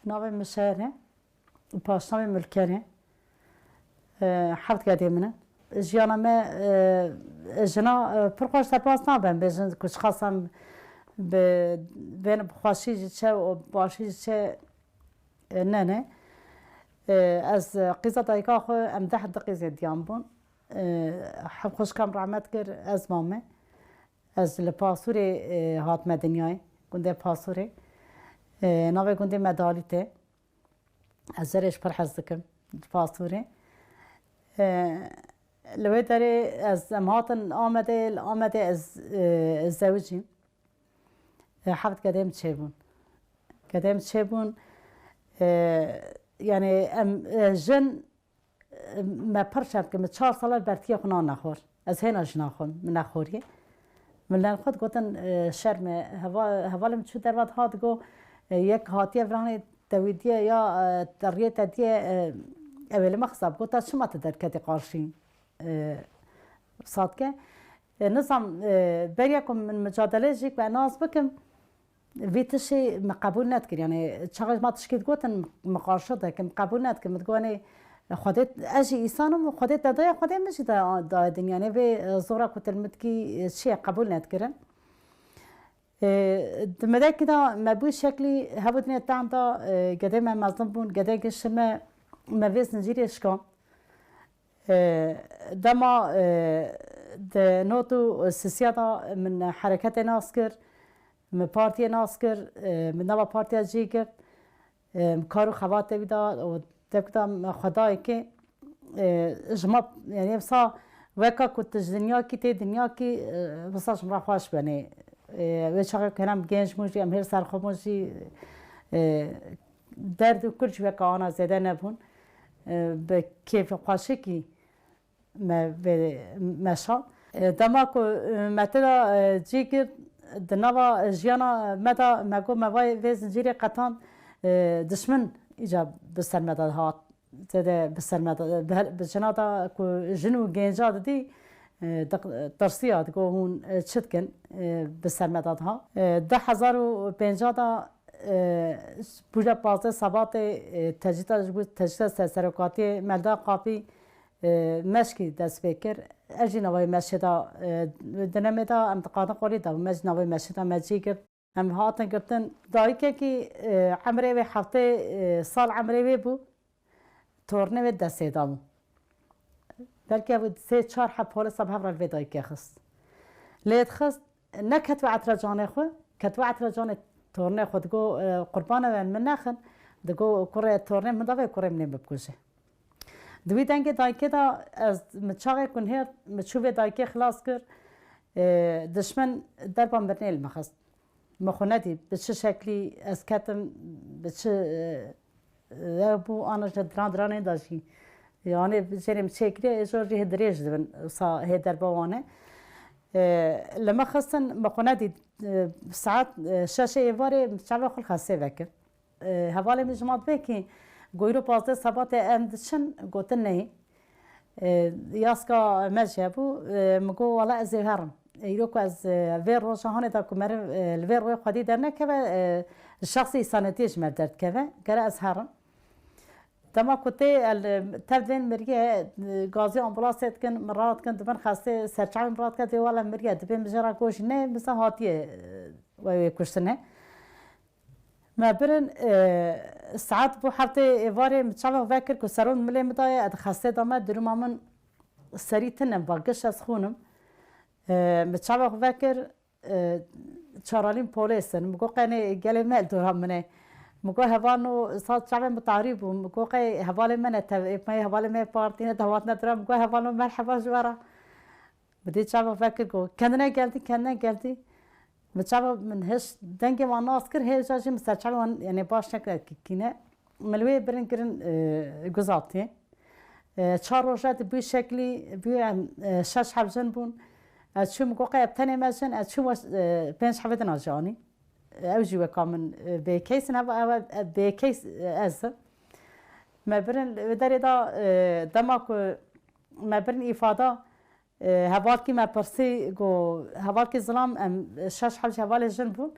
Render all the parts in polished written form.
ناوی مشهره پاشناوی ملکره حفت گدی منه جیانا ما جنا پرخوش تپاس نبم بجن کش خاصم بین بخواشی چه و باشی چه نه از قصة دایکا خو ام 10 دقیقه دیام بون حب خوش کم رحمت کر از مامه از لپاسوری هات مدنیای گنده پاسوری ناوی گنده مدالیته از زرش پرحز دکم پاسوری لوی داری از امهاتن آمده از زوجیم حفت قدم چه بون یعنی جن ما پرشم که 4 سال برتی خونه نخور از هناش نخون من نخوریه من خود گفتن شرم حوالم چو در وقت هات گو یک هاتیه فرانی دویدیه یا دریه تدیه اولی مخصب گفت شما تدر کتی قارشین صادقه نظام بریکم من مجادله جیک و ناز بکم ویتشی مقبول ندکر یعنی چقدر ما تشکید گفتن مقارشده که مقبول ندکر متگوانی خودت اجی ایسانم خودت دادای خودت میشه دادن یعنی به زورا کتلمت کی چی قبول ندکرن دمده کدا مبوی شکلی هبود نیت دام دا گده من مظلوم بون گده گشمه مویز نجیریش کن دما د نوتو سیاستا من حرکت ناسکر من پارتی ناسکر من نوا پارتی جیگر کارو خواته بیدا و تبکتم خدای که جمع یعنی بسا وکا کت دنیا کی تی دنیا کی بسا شما خواهش بنی و چقدر کنم گنج موجی ام هر سر خوب موجی درد و کلش وکا آنا زده نبون به کیف خواهشی کی مشا دما کو متدا جیگر دنوا جیانا مدا مگو موای وز جیری قطان دشمن ایجاب بسر مداد هات زده بسر مداد به جنادا کو جنو گنجا دی درسیات کو هون چتکن بسر مداد ها 10,050 دا بوجا 15 سبات تجدید سرکاتی ملدا قاپی مشکی دست فکر اجی نوای مشهدا دنمه دا انتقاد قولی دا مج نوای مشهدا مجی کرد هم هاتن گفتن دایکه کی عمره و هفته سال عمره و بو تورنه و دسته دامو بلکه بود 3-4 حب حال صبح را و دایکه خست لید خست نه کتو عطر جانه خو کتو عطر جانه تورنه خود گو قربانه و من نخن دگو کره تورنه من دا و کره منیم بکوشه دوی دنگ دایکه دا از مچاقه کنهر مچوب دایکه خلاص کر دشمن در بام برنیل مخست مخوندی به چه شکلی از کتم به چه بو آنش درانه داشتی یعنی بچریم شکلی اجازه هدریج دبن صا هدر بوانه لما خستن مخوندی ساعت شاشه ایواره مچاقه خل خاصه وکر حواله مجموعات بکی گویرو 15 سبات اندشن گوتن نه یاسکا مجبو مگو والا از هرم ایروک از ویر روشهانه تا کمر الویر روی خودی در نکه شخصی سانتیش مردرد که گره از هرم تما کتی تبدین مرگه گازی آمبولانسیت کن مراد کن دبن خاسته سرچاوی مراد کن دیوالا مرگه دبن بجرا کوش نه مثلا هاتیه و کشتنه ما برن ساعت بو هفته واره متشابه فکر که سرون ملی مدای ادخسته دامه دروم من سریتنم باقش از خونم متشابه فکر چارالیم پلیسن مگو قنی گلی مل دورم منه مگو هوانو صاد شعب متعریب مگو قی هوال منه ما هوال ما پارتینه دوات ندارم مگو هوانو مرحبا جوارا بدی شعب فکر کو کندنه گلتی متشابه من هش دنگ ما ناس کر هی جاجی مستشابه یعنی باش نکرد کینه ملوی برن کرن گذاتی 4 روزات بی شکلی بی 6 حبجن بون از شو مقوقع ابتنی مزن از شو 5 حبتن آجانی اوجی و کامن به کیس نه به کیس از ما برن داری دا دماغ ما برن ifade هوال کی ما پرسی گو هوال کی ظلام 6 حبج هوال جن بون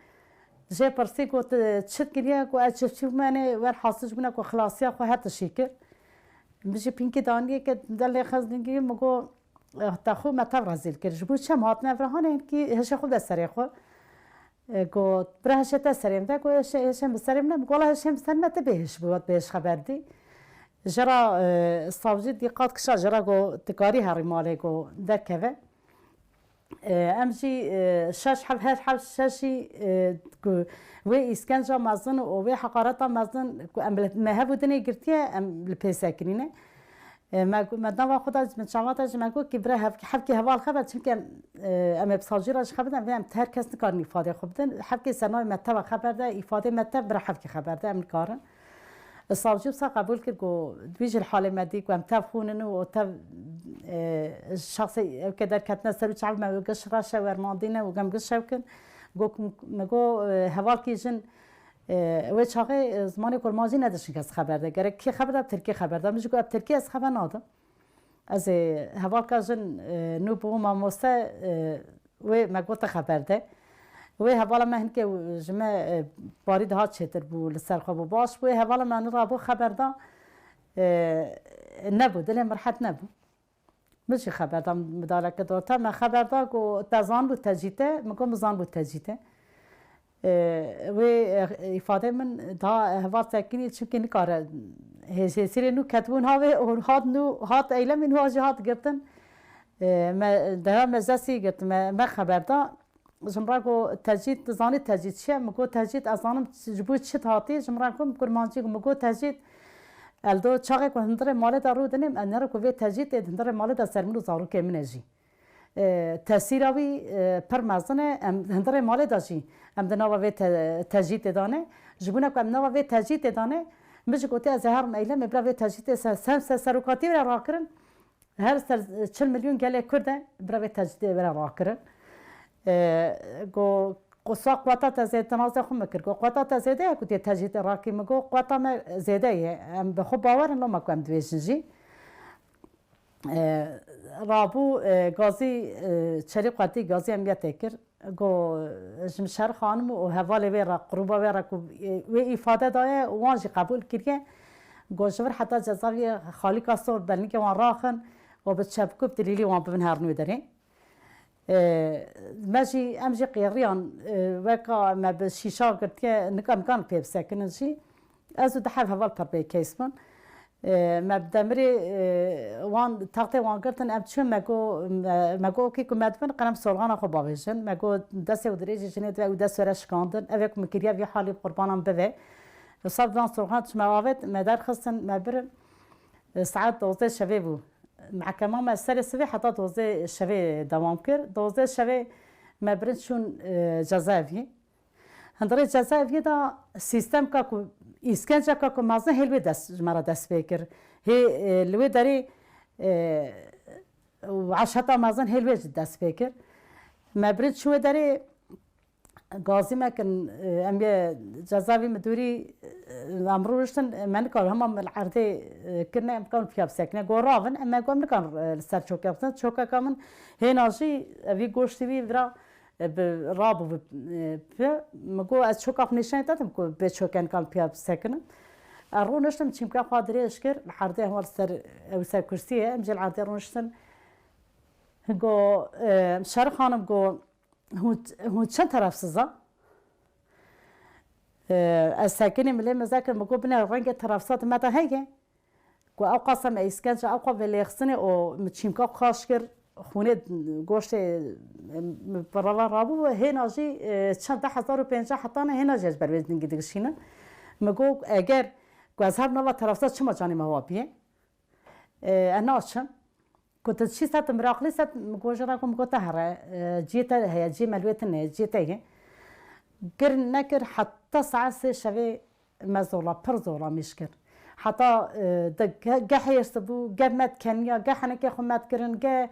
جه پرسی کو چت کلیه کو اچفچو منه ور حاصل بنا کو خلاصیا خو هات شیکر بجی پینکی دانیه که دل خزنگی مگو تخو متر رزیل کرد جبو چه مات نفرهانه کی هش خود دستری خو گو بره هش دستریم ده گو هش بسریم نه گولا هش بسریم نه بهش بود بهش خبر دی جرا صاوجی دقت کشا جرا گو تکاری هری ماله گو دکوه امجی شش حب ششی گو و اسکنجا مزن و و حقارت مزن گو ام مهبودنی گرتیه ام لپیسکنینه ما دام خدا من شماتش من گفت که بره حب که هوال خبر چون که ام بساجی راش خبر دارم ام تر کس نکار ifade خوب دن حب که سنای متى خبر ده ifade متى بره حب که خبر ده ام کارن الصاجي بصا قبول کرد گو دویج الحاله مدی کو ام تفخونن و تف الشخص كدر كتنا سبت شعب ما قش راشة ورماندينا وقام قش شوكن مگو هوال کیجن وچاقه زمانی کل مازی نداشتن که از خبر ده گره کی خبر ده ترکی خبر ده میشه که اب ترکی از خبر نادم از هوال کیجن نو بو ما موسى و مگو تا خبر ده و هوال ما هنکه جمع بارید هات چتر بو لسر خواب باش و هوال ما نرابو خبر ده نبو دل مرحت نبو مش خبر دام مدارك دوتا ما خبر دا کو تزان بود تجیته مگم زان بود تجیته و ifade من دا هوار ساکنی چونکه نکاره هسیری نو کتبون ها و هات ایلم این هواجی هات گرتن ما ده مزاسی گرت ما خبر دا جمرا کو تجید زانی تجید شه مگو تجید ازانم جبو چت هاتی جمرا کو کرمانچی مگو تجید الدو چاقه کو هندره مال دارو دنیم انره کو وی تجید هندره مال دا سرمنو زارو که منجی تاثیراوی پر مزنه هندره مال داشی ام دنا وی تجید دانه جبونا کو ام نوا وی تجید دانه مش گوتی از هر میله مبلا وی تجید سم سروکاتی را راکرن هر 40 میلیون گله کرده برا وی تجید برا راکرن گو قصة قوتا زيد تنازع خم مكر قوتا زيدة كنت تجيد راكي مكو قوتا ما زيدة أم بخو باور إنه ما كم دويشنجي رابو غازي شريك قاتي غازي أم يتذكر جو جمشار خانم وهوالي ويرا قربا ويرا كو وإفادة داية وانجي قبول كريه جو شفر حتى جزاوي خالي كاسور بلني كوان راخن وبتشبكو بدليلي وان بنهار نودرين ماشي امجي قيريان وكا ما بالشيشة قلت نكام كان بيب ساكن شي ازو دحب هوال بابي كيسمن ما بدمري وان تغطي وان قلتن ابتشو ماكو كيكو مادفن قنم سولغانا خو بابيشن ماكو دسي ودريجي جنيد و دس ورش كاندن اوك مكريا في حالي قربانام بذي وصاب دان سولغان تشماوافت ما دار خصن ما بر ساعات دوزي شبيبو مع كمان ما السنة السبي حتى دوزي الشبي دوام كر دوزي الشبي ما برنشون جزائري هندري جزائري دا سيستم كاكو إسكنجا كاكو مازن هلوي دس جمرة دس فكر هي لوي داري وعشرة مازن هلوي دس فكر ما برنشون داري غازي ما كان أمي جزائري مدوري امروشتن من کار هم العرضه كنا امكان فيها بسكنه قرابن اما قام كان السر شوكه بس شوكه كمان هنا شيء في قوشتي في برا رابو مقو از شوكه نشان تاتم كو بشوكه كان فيها بسكنه الرونشتن تشمكا قادري اشكر العرضه هو السر او سر كرسيه امجي العرضه رونشتن قو شرخ خانم قو هو چند طرف سزا الساكنة ملي مذاكر مقول بنا رنجة ترافسات متى هيك كو أو قسم إسكانش أو قبل يخصني أو متشيمكا خاشكر خونة قوش برا رابو هنا جي شنطة 1050 حطانا هنا جاش بروز نجدك شينا مقول أجر كو أزهر نوا ترافسات شو ما جاني ما هو بيه أنا أشن كنت شيء سات مراقلي سات مقول جراكم مقول تهرة جيتا هي جي ملوتنا جيتا هي كر نكر حتى ساعة شوي مزولا برزولا مشكر حتى جح يرسبو جمت كنيا جح أنا كخمت كرن جا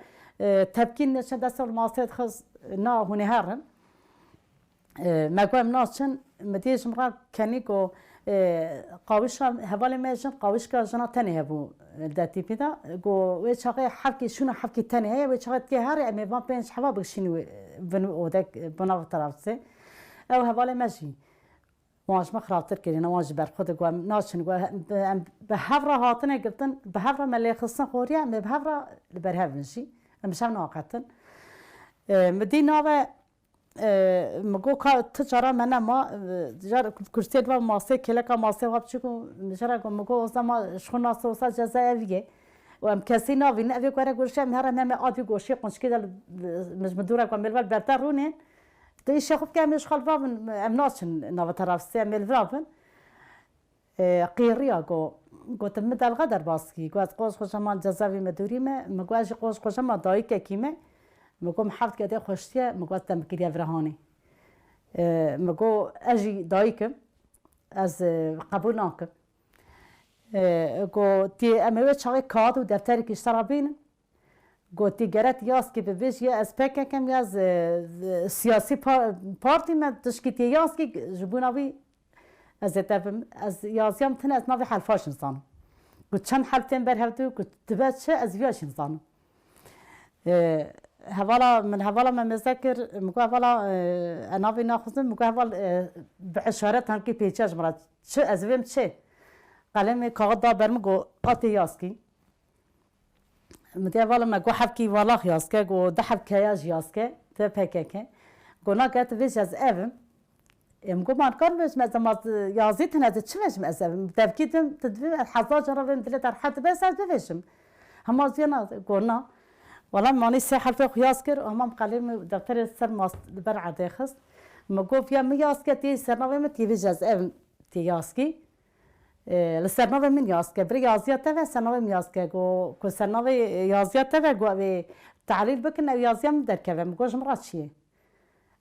تبكين نشان دسول ماسات خز نا هني هرن ما قام ناشن متيج مرة كنيكو قاوش هوالي ماجن قاوش كجنا تاني هبو داتي بيدا جو ويشاقي حبكي شنو حبكي تاني هي ويشاقي كهاري أمي ما بينش حبا بكشيني بنو ودك بنو طرفسي او هوال مجی واج ما خاطر کردن واج بر خود گوام ناشن گو به هفرا هاتنه گرتن به هفرا ملی خصن خوریا به هفرا بر هفنشی مشام ناقتن مدينة مگو که تجارا من ما جار کرسید و ماسه کلک ماسه واب چیکو جارا مگو از ما شخنا سوسا جزاییه و ام کسی ناوین اوی کاره گوشه مهره مم آبی گوشه قنچکی دل مجمدورا کام ملول برتر رونین دیش خوب که مش خالبا ام ناشن نو طرف سه ملولابن قیریا گو تم دل قدر باسکی گو از قوس خوشمان جزایی مدوری مگو از قوس خوشمان دایی که کیمه مگو محفظ کده خوشتیه مگو تم کریه فرهانی مگو اجی دایکم از قبول نکم گو تی امروز چاقی کاد و دفتری که اشترابین گو تی گرت یاس که ببیش یا از پکه کم یا از سیاسی پارتی من تشکیتی یاس که جبوناوی از یازیام تن از نوی حلفاش انسانم گو چند حلفتین برهفتو گو تباد چه از ویاش انسانم هوالا من مذكر مكو هوالا انا في ناخذ مكو هوالا بعشرات هم كي بيتشاج مرات شو ازفم شي قلم كاغدا برمجو قاتي ياسكي متي هوالا مكو حبكي والله ياسكي جو دحب كياج ياسكي تبكك قلنا كات فيش از افم مكو ما كان مش مزما يازيتنا تشمش مزم تبكيتم تدفي الحظاج ربم ثلاثه حتى بس ادفشم هم زينا قلنا والله ماني ساحل في خياسكر وهم قليل دكتور سر ماست برع داخس مقول فيها مياسكة تي سرنا ما تي بيجاز ابن تي ياسكي لسرنا من ياسكة بري يازيات تبع سرنا مياسكة كو سرنا يازيات تبع جو تعليل بكن أو يازيات مدر كذا مقولش مرات شيء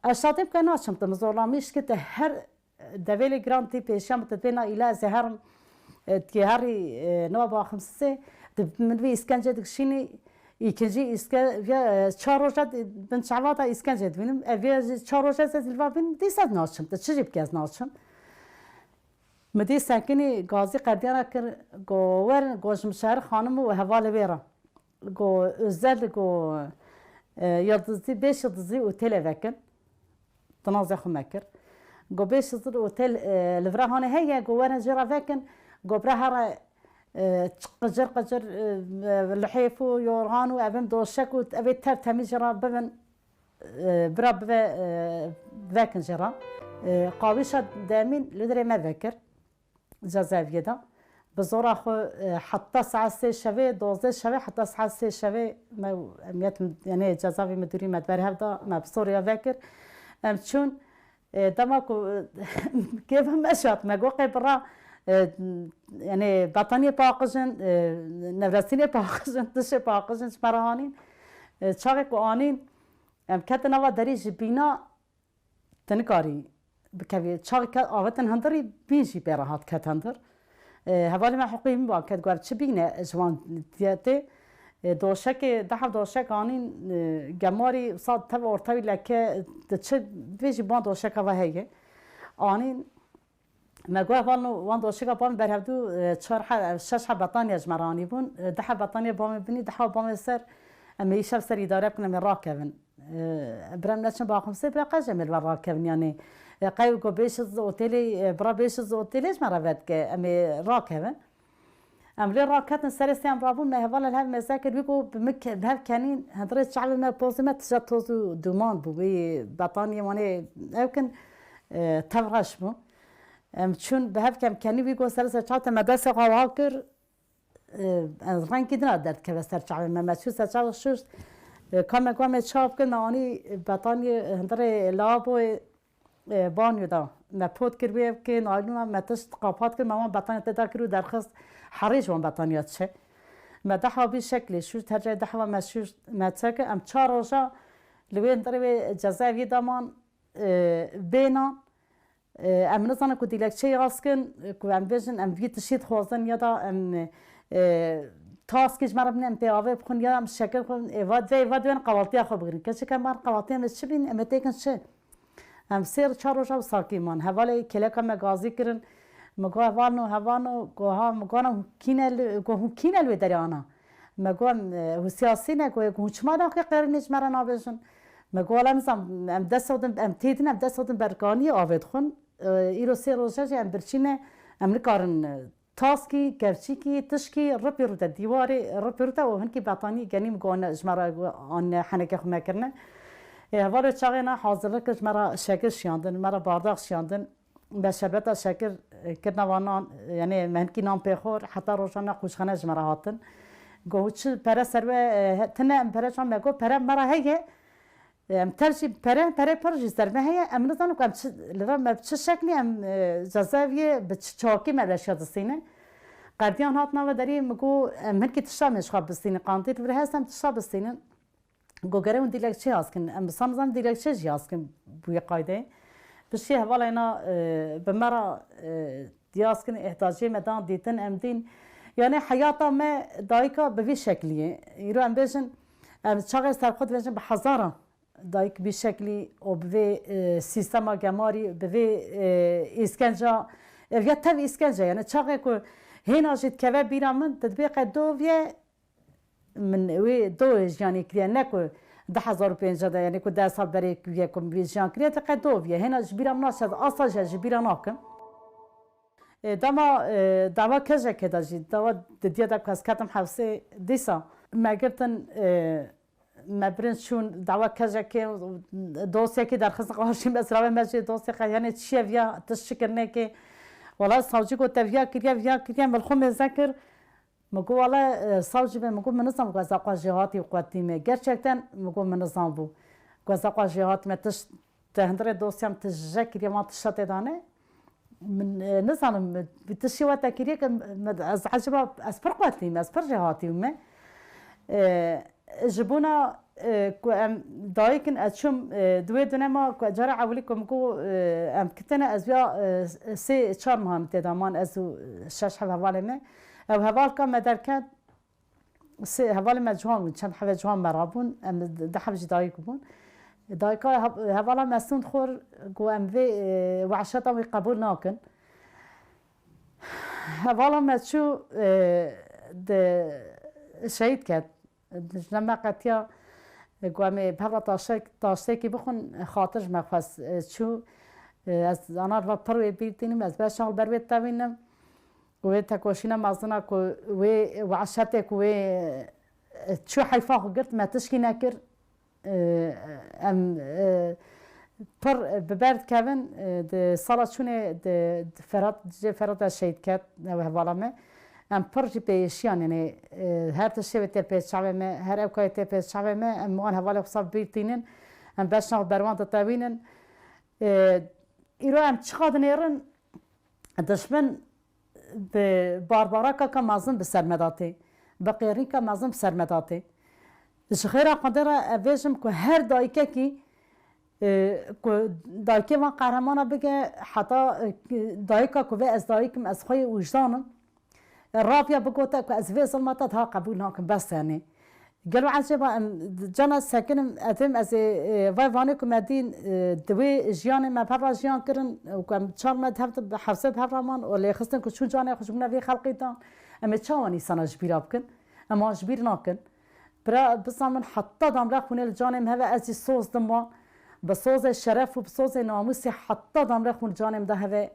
الشاطئ كان ناشم تمزولا مش كده هر دبلي جرانتي بيشام تبينا إلى زهر تيهاري نوابا خمسة من في إسكنجة دكشيني İkinci çaroşat ben çavata iskence etmedim. Evye çaroşat sezilva ben disad naçım. Da çirip gez naçım. Medi sakini Gazi Qardiyana kir go ver gojm şehir xanım ve havale vera. Go özel go yıldızlı 5 yıldızlı otel evekin. Tanaza xumekir. Go 5 yıldızlı otel livrahane heye go ver jira vekin. Go brahara قجر قجر لحيفو يورغانو أبن دوشكو أبي ترتمي جرا ببن برا بذاكن جرا قاويشة دامين لدري ما ذاكر جزافية دا بزورا خو حتى ساعة سي شوي دوزي شوي حتى ساعة سي شوي ما أميات يعني جزافي مدوري ما تبري هبدا ما بصوريا ذاكر شون دماكو كيف هم أشات ما قوقي برا يعني بطانية باقجن نفرسينية باقجن تشي باقجن شمرهانين تشاقي قوانين كاتنا ودريج بينا تنكاري بكافي تشاقي كات آوتن هندري بيجي بيراهات كات هندر هوالي ما حقيم با كات قوار تشي بينا جوان دياتي دوشك دحب دوشك آنين جماري صاد تبع ورتوي لكي تشي بيجي بان دوشك وهيجي آنين ما جوا فالنو وان دوشيكا بام برهبدو چهار شش بطانية جمراني بون ده بطانية بام بني ده بام سر اما يشاف سر إدارة كنا من راكبن برام نشن باقم سي برا قاجة من راكبن يعني قايو كو بيشز اوتيلي برا بيشز اوتيلي جمرا فاتك اما راكبن ام لي راكتن سر سيام رابون ما هفال الهاب مساكر بيكو بمك بهاف كانين هدريت شعب ما بوزيمات تجاتوزو دومان بو بي بطانية واني اوكن تفرش بو چون به هف کم کنی بی گوسر سرچات مدرسه قواکر از رنگ کدنا درد که به سرچات ممشو سرچات شش کام چاپ کن آنی بطانی هندره لاب و بانیو دا مپود کر بیه که نایلون متش قاپات کن مامان بطانی تدا کرو درخواست حریج وان بطانیات شه مدحوا بی شکلی شوش ترجع دحوا مشوش متک ام چهار روزا لوی هندره جزایی دامان بینا ام نزانم که دیلک چه یاسکن که ام بیشن ام ویت شید خوازن یا دا ام تاسکش مرا بنم پیاوه بخون یا ام شکل خون واد وین قوالتی خو بگیرن که کم بار قوالتی ام چه بین ام تیکن چه ام سیر چهار روزا ساکی من حوالی کلک ام گازی کردن مگو هوانو گوها مگوانم کینل و دریانا مگوام و سیاسی نگوی گوچما داخل قرنیش مرا نابشن مگولا نزم ام دست آدم ام تیدن ام دست آدم برکانی آوید خون ایرو سه روزه ام برچینه ام نکارن تاسکی گرچیکی تشکی رپی رو تا دیواری رپی رو تا و هنکی بطانی گنیم گونه جمرا آن حنکه خو میکرنه وارد چاقینا حاضر که جمرا شکر شیاندن مرا بارداغ شیاندن به شربت شکر کردن وانان یعنی مهنکی نام پیخور حتی روزانه خوشخانه جمرا هاتن گوچ پره سرو تنه پره چون میگو پره مرا هیه ام ترجی پره پرجی سرمه هیه ام نزانم که ام لذا ما بچه شکلی ام جزاویه بچه چاکی مرشاد السینه قردیان هات نوا داری مگو من کی تشام مشخاب بستین قانتی تو هستم تشاب بستین گو گره اون دیلک چه هستن ام بسام زن دیلک چه جی هستن بوی قاعده بشی حوالا اینا بمرا دیاسکن احتاجی مدان دیتن ام دین یعنی حیاتا ما دایکا به وی شکلیه ایرو ام بیشن ام چاقه سر خود بیشن به هزاران دایک به شکلی و به سیستم گماری به اسکنجا یا تبی اسکنجا یعنی چاقه که هنا جد كذا بينا من تطبيق دوفيا من وي دوج يعني كذا نكو 10,000 جدا يعني كو 10 سال بريك وياكم بيجان كذا تقدوفيا هنا جبيرا مناش هذا اصلا جبيرا ناكم دما كذا كذا جد دوا دديا دا كاس كاتم حوسي ديسا ما قلتن ما برنشون دعوة كذا كي دوسيا كي در خص قاشي مسرا ما جي دوسيا يعني تشيفيا تشكرني كي والله صوجي كو تفيا كريا ملخوم ذكر مگو والله صوجي مگو منظم قزاقا جهاتي وقتي ما gerçekten مگو منظم بو قزاقا جهات ما تش تهندر دوسيام تجكريا ما تشات دانه من نظام بتشي وقت كريا از عجبه از فرقتي ما از فرجهاتي وما جبونا دايكن اتشم دوي دنما جرى عوليكم كو ام كتنا ازيا سي چار مهم تدامان ازو شش حواله ما او حوال كم دركات سي حواله ما جوان چند حوا جوان مرابون ام دحب دايكون دايكا حواله مسون خور كو ام في وعشتا وي قبول ناكن حواله ما شو د شهيد كات لما قتيا قوامي بهذا تاشتي كي بخون خاطر مخفص شو از انا رو پروی بیتینم از باشال برویت تابینم و تکوشینا مازنا کو و وعشته کو شو حيفا قلت ما تشكي نكر ام پر ببرد كافن د صلاة شونه د فرات الشهيد كات و حوالامه ام پرجی پیشیان یعنی هر تشوی تر پیش شعبه ما هر اوکای تر پیش شعبه ما ام مغان حوالی خصاب بیرتینن ام باشناق بروان تتابینن ایرو ام چقدر نیرن دشمن به باربارا که مازن به سرمداتی بقیری که مازن به سرمداتی شخیرا قدر اویجم که هر دایکه کی که دایکه وان قهرمانا بگه حتی دایکه که از دایکم از خوی وجدانم رافيا بقوتا كأزفي ظلمات ها قبول ناكم بس يعني قالوا عجبا جانا ساكن أتم أز فايفانيكم مدين دوي جياني ما بحر جيان كرن وكم شار ما تهبط حفصة بحرمان ولا يخصن كشون جاني خشمنا في خلقيتان أما تشاوني سنة جبير أبكن أما جبير ناكن برا بس من حتى دام رخون الجانم هذا أزي صوص دما بصوص الشرف وبصوص الناموس حتى دام رخون الجانم ده هذا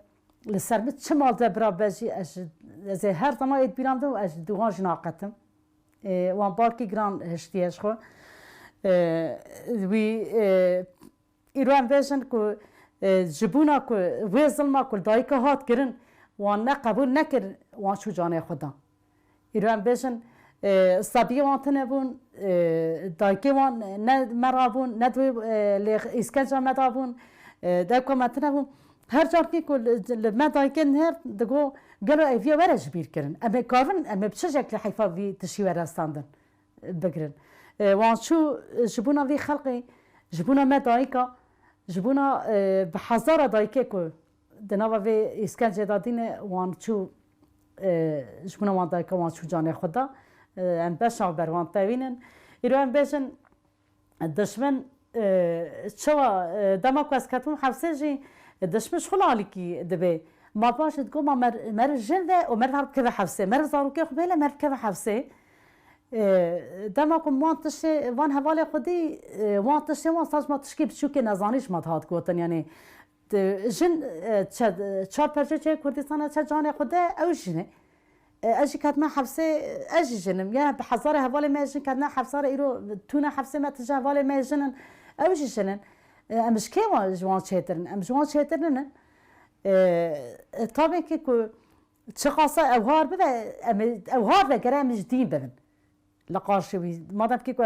لسرمت شمال دبرا بجي از هر زمان اید بیرم دو از دوغان جناقتم وان بالکی گران هشتیش خو وی ایرو هم بیشن که جبونا که وی ظلما که دایکه هات کرن وان نه قبول نکر وان شو جانه خدا ایرو هم بیشن صبیه وان تنبون دایکه وان نه مرابون نه دوی اسکنجا مدابون دایکه ما تنبون هر جارکی که لمدایکن هر دگو قالوا اي فيها ولا جبير كرن اما كارفن اما بشكل حيفا في تشي ورا ستاندن بكرن وان شو جبونا في خلقي جبونا ما دايكا جبونا بحزارة دايكيكو دنابا في اسكنجة دادين وان شو جبونا وان دايكا وان شو جاني خدا ام باشا بروان تاوينن ايرو ام باشن الدشمن شوا دماغ واسكاتون حفسيجي الدشمن شغل عليكي دبي ما باش تقول ما مر جلده ومر هرب كذا حفسه مر زارو كي قبيله مر كذا حفسه دما کو وان تشه وان حواله خودی وان تشه وان ساز ما تشکی بچو که نزانیش ما هات گوتن یعنی جن چهار پرچه چه کردستان چه جان خوده او جنه اجي كانت ما حبسه اجي جنم يا بحزاره حواله ما جن كانت حبساره ايرو تونا حبسه ما تجا حواله ما جنن او جنن امش كي وان شيترن امش وان شيترن طبعا كيكو تشخاصه اوهار بدا اوهار بقرا مجدين بدن لقارشي ما دام كيكو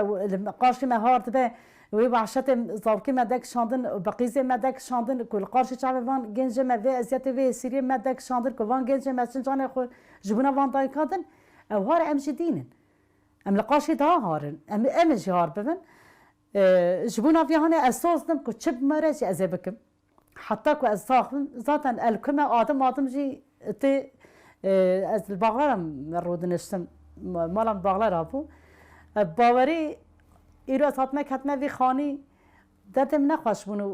قارشي ما هارت به وي وحشت زاوكي ما داك شاندن بقيزه ما داك شاندن كل قارشي شعب وان جنج ما في ازيت في سيري ما داك شاندن كوان جنج ما سنجان خو جبنا وان دايكادن اوهار ام جدينن ام لقارشي دا هارن ام جهار ببن جبنا في هنا اساسا كو تشب مرج ازبكم حتى كو اساخن ذاتا الكما ادم جي تي از الباغلار مرود نشتم مالم باغلار ابو باوری ایرو ساتمه کتمه وی خانی دادم نخواش بونو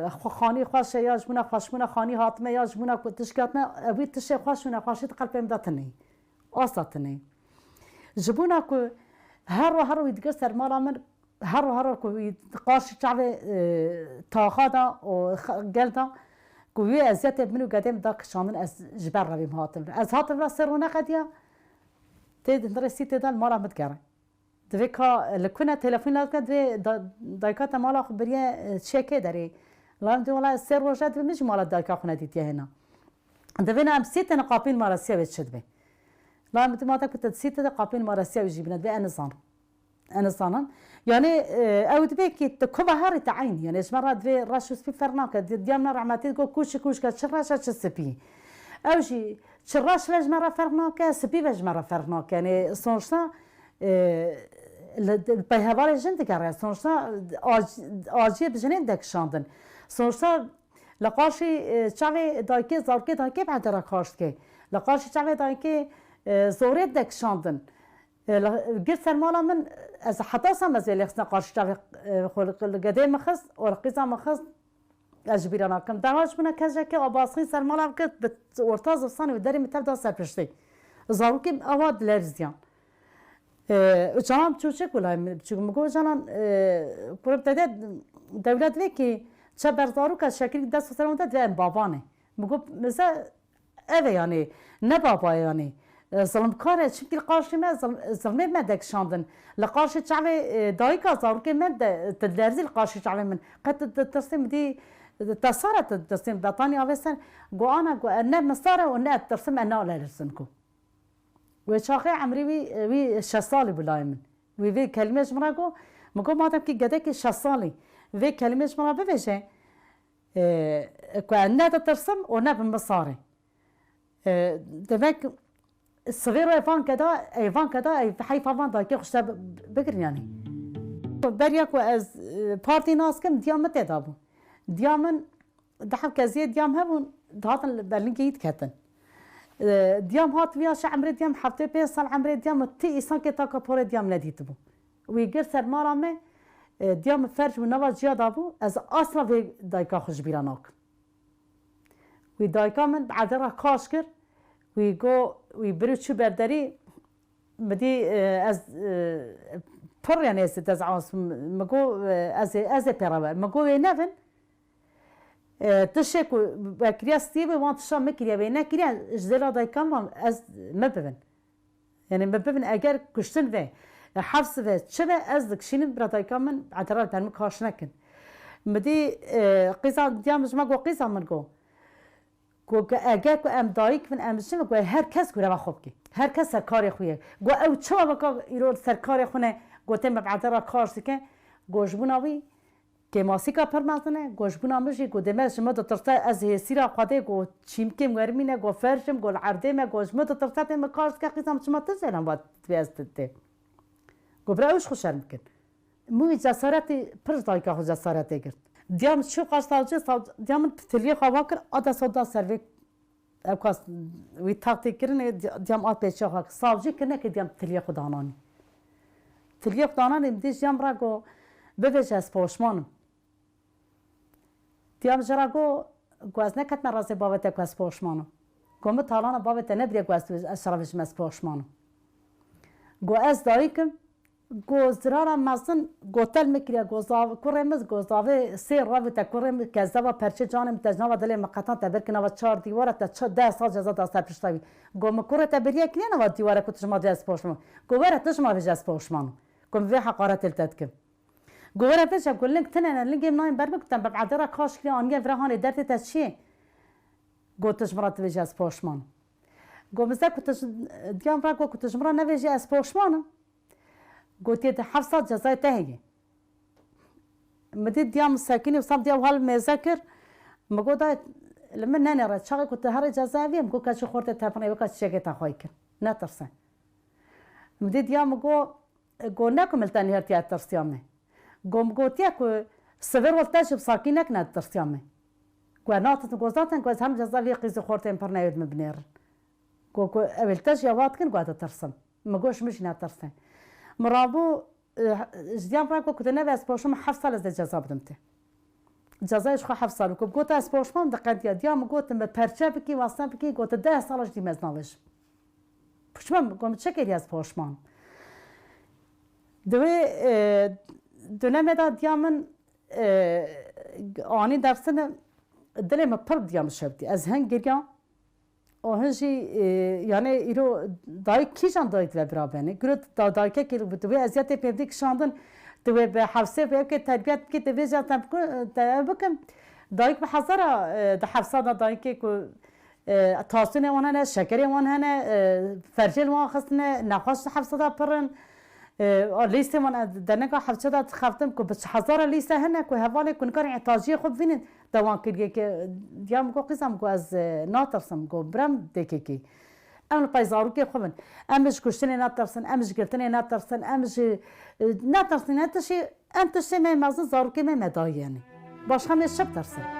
خانی خواش یاش بونا خواش بونا خانی هاتمه یاش بونا تشکاتنا ابي تشه خواش بونا خاشت قلبم داتنی آساتنی جبونا کو هر ويدقر سر مالا من هر کو قاش شعب تاخادا و قلدا کوی ازیت منو قدم داك شامن از جبر ربیم هاتم از هاتم را سرونه قدیا تید درستی تدال مالا متگره دوی که لکنه تلفن لازم دوی دایکات مالا خبریه چکه داری لام دوی ولی سر روزه دوی میش مالا دایکا خونه دیتیه هنا دوی نام سیت نقابین مارسیا وشد به لام دوی ما تکت سیت نقابین مارسیا وجیبنا دوی أنا صانم يعني أو تبيك تكوبا هاري تعين يعني إيش مرة دوي راشوس في فرناك ديامنا رعماتي تقول كوش كتشراش سبي أو شيء تشراش ليش مرة فرناك سبي ليش مرة فرناك يعني صنشنا البيهوار جند كاره صنشنا آجي بجنين دك شاندن صنشنا لقاشي شعبي دايكي زاركي دايكي بعد ركاشتكي لقاشي شعبي دايكي زوريت دك شاندن قلت سرمالا من از حتی سم از لیخسنا قارش جاوی خلق قدیم مخص و رقیزا مخص اجبیرانا کم دهاش بنا کجا که آباسخی سرمالا بکت به ارتاز افسانی و داری متبدا سرپشتی زارو که آواد لرزیان جانم چوچه کلایم چون مگو جانم پروب داده دولت وی که چه برزارو که شکلی دست سرمونده دوی بابانه مگو مثلا اوه یعنی نه بابا یعنی ظلم کاره چونکه قارشی ما ظلمه ما دک شاندن لقارشی شعبی دایکا زارو که من تدرزی لقارشی شعبی من قد ترسیم دی تصارت ترسیم داتانی آویسن گو آنا گو نه مصاره و نه ترسیم انا لرسن کو و شاخه عمری وی 6 سالی بلای من وی کلمه جمرا گو مگو مادم که گده که 6 سالی وی کلمه جمرا ببیشه کو نه ترسم و نه بمصاره دمک صغير ايفان كدا حي فان داكي خشت بكر يعني برياك از بارتي ناس كم ديام متدابو ديامن دحب كزي ديام هبون دهاتن برلين يتكتن ديام هات ويا عمري ديام حفته 5 سال عمري ديام تي انسان كي تاكا بور ديام نديتبو ويغير سر مارامه ديام فرج ونوا جيادابو از اصلا في دايكا خوش بيراناك وي دايكا من بعدرا كاشكر ويجو ويبرشوا برداري بدي از پر يعني استزعاس مجو از بيرابر مجو ينفن تشك بكرياستي وانت شام مكريا بينا كريا جزيرة داي كم از مبفن يعني مبفن اگر كشتن في حفص في شبه از دكشين براداي كمن اعتراض تنمك هاشنكن بدي قيسا ديامش مجو قيسا منجو گو اگر کو ام دایک من امشم گو هر کس گو خوب کی هر کس سرکاری خویه گو او چه بکا ایرو سرکاری خونه گوتم بعد را کارس که گوشبوناوی که ماسیکا پرمازنه گوشبونامشی گو دمش ما تو ترتا از سیرا خاطه گو چیمکم ورمینه گو فرشم گو عرده ما گوش ما تو ترتا ما کارس که قسم شما تزلم وقت بیاستته گو براوش خوشم کن مو جسارتی پر دایکا خو جسارت گرت دیام شو قاستاوچه دیام تلیه خواکر آدا صدا سروی اکاس وی تاکتی کرنه دیام آت پیچه خواک ساوجی کرنه که دیام تلیه خدانانی تلیه خدانانی دیش دیام را گو بویش از پوشمانم دیام جرا گو از نکت من رازی بابت اکو از پوشمانم گو متالان بابت نبریه گو از شرافش از پوشمانم گو از دایکم گو زرارا مزن گو تل مکریا گو زاو کرمز گو زاوه سه راوی تا کرم که زوا پرچه جانم تجنوا دل مقطع تبر کنه و 4 دیواره تا 10 سال جزا دست پشتاوی گو مکره تبریه کنه و دیواره کتش ما جز پوشمان گو ورا تش ما جز پوشمان گو به حقارت التدکم گو ورا پیش گو لینک تنن لینک نایم بربکتم بعد را کاش کنه آنگه فرهان درت تشی گو تش مرات جز پوشمان گو مزد کتش دیام را گو کتش مرا نویجی از پوشمانم قلت 700 جزاء تهية مديت ديام ساكني وصاب ديام هالمذاكر ما قلت لما ناني رات شغل كنت هاري جزاء فيهم قلت كاشو خورت تفني وكاش شيكت أخويك ناترسن مديت ديام قو ناكم التاني هرتي أترسيامي قلت ياكو سفر والتاج بساكنك ناترسيامي قو ناتت قوزاتن قو هم جزاء في قيز خورتين برنايد مبنير قو أولتاج يواتكن قو أترسم ما قوش مش ناترسن مرابو جديان فرانكو كنت نبي اسبوشم 7 سال از جزا بدمته جزایش خو 7 سال کو گوت اسپوشم دقت یادم گوت به پرچه بکی واسطه بکی گوت 10 سالش دی مزناوش پشمم گم چکری اسپوشم دوی دنمه دا دیامن آنی درسن دلم پر دیام شبدی از هنگریا و هنجی یعنی ایرو دای کیشان دایت و برابنه گرد دای که دوی ازیت پیدیک شاندن دوی به حفصه به که تربیت که دوی جاتم بکم دایک به حضره ده حفصه دای که تاسون وانه شکری وانه فرجل وان خستنه نخواست حفصه دا پرن لیست من دنگا حفصه دا خفتم که بس حضره لیست هنه که حواله کنکار احتاجی خوب بینن دوان کریه که دیام کو قسم کو از ناترسم کو برم دکی کی ام پایزارو که خوبن امش کشتنی ناترسن امش گرتنی ناترسن امش ناترسن انتشی انتشی من مازن زارو که من مدایانی باش هم شب ترسن